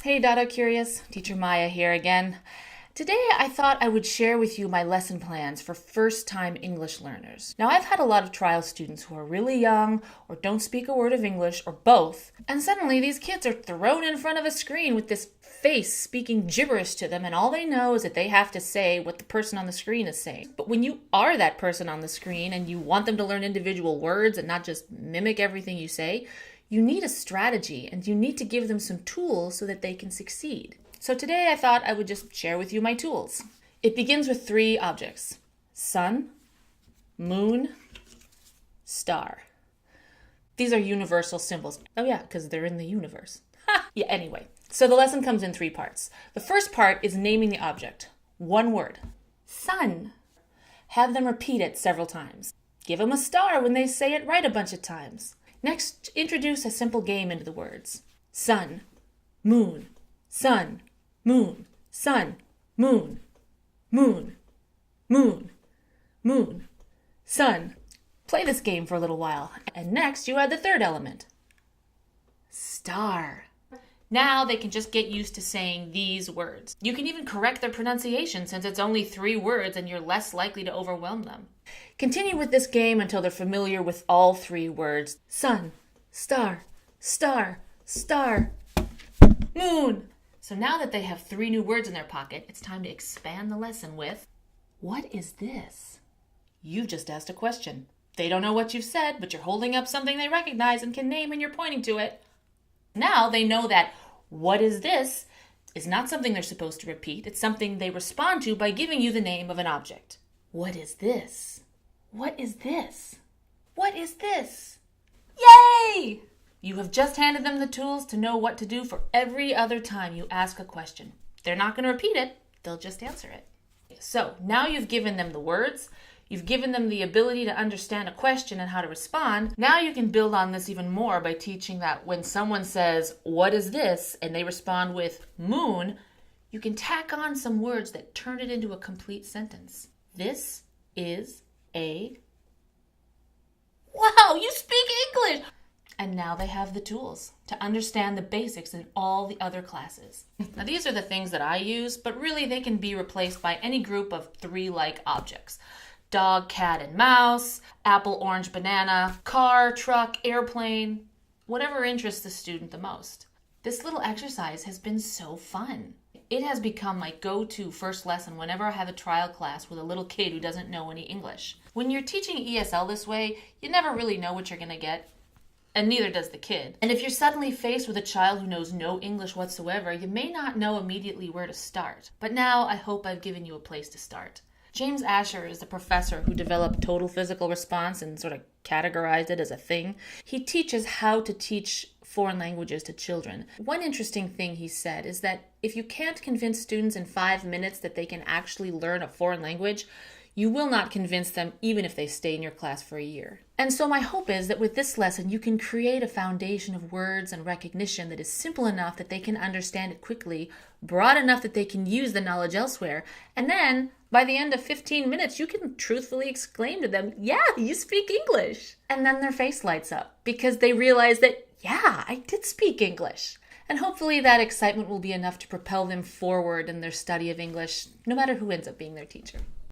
Hey Dada Curious, Teacher Maya here again. Today I thought I would share with you my lesson plans for first-time English learners. Now I've had a lot of trial students who are really young or don't speak a word of English or both, and suddenly these kids are thrown in front of a screen with this face speaking gibberish to them, and all they know is that they have to say what the person on the screen is saying. But when you are that person on the screen and you want them to learn individual words and not just mimic everything you say, you need a strategy and you need to give them some tools so that they can succeed. So today I thought I would just share with you my tools. It begins with 3 objects: sun, moon, star. These are universal symbols. Oh yeah, because they're in the universe. Yeah, anyway. So the lesson comes in 3 parts. The first part is naming the object. 1 word. Sun. Have them repeat it several times. Give them a star when they say it right a bunch of times. Next, introduce a simple game into the words. Sun, moon, sun, moon, sun, moon, moon, moon, moon, sun. Play this game for a little while. And next, you add the 3rd element. Star. Now they can just get used to saying these words. You can even correct their pronunciation since it's only 3 words and you're less likely to overwhelm them. Continue with this game until they're familiar with all 3 words. Sun, star, star, star, moon. So now that they have 3 new words in their pocket, it's time to expand the lesson with, what is this? You've just asked a question. They don't know what you've said, but you're holding up something they recognize and can name and you're pointing to it. Now they know that what is this is not something they're supposed to repeat. It's something they respond to by giving you the name of an object. What is this? What is this? What is this? Yay! You have just handed them the tools to know what to do for every other time you ask a question. They're not going to repeat it. They'll just answer it. So now you've given them the words. You've given them the ability to understand a question and how to respond. Now you can build on this even more by teaching that when someone says, what is this? And they respond with moon, you can tack on some words that turn it into a complete sentence. This is a... Wow, you speak English! And now they have the tools to understand the basics in all the other classes. Now these are the things that I use, but really they can be replaced by any group of 3 like objects. Dog, cat, and mouse, apple, orange, banana, car, truck, airplane, whatever interests the student the most. This little exercise has been so fun. It has become my go-to first lesson whenever I have a trial class with a little kid who doesn't know any English. When you're teaching ESL this way, you never really know what you're going to get, and neither does the kid. And if you're suddenly faced with a child who knows no English whatsoever, you may not know immediately where to start. But now I hope I've given you a place to start. James Asher is the professor who developed total physical response and sort of categorized it as a thing. He teaches how to teach foreign languages to children. One interesting thing he said is that if you can't convince students in 5 minutes that they can actually learn a foreign language, you will not convince them even if they stay in your class for a year. And so my hope is that with this lesson, you can create a foundation of words and recognition that is simple enough that they can understand it quickly, broad enough that they can use the knowledge elsewhere, and then by the end of 15 minutes, you can truthfully exclaim to them, yeah, you speak English. And then their face lights up because they realize that, yeah, I did speak English. And hopefully that excitement will be enough to propel them forward in their study of English, no matter who ends up being their teacher.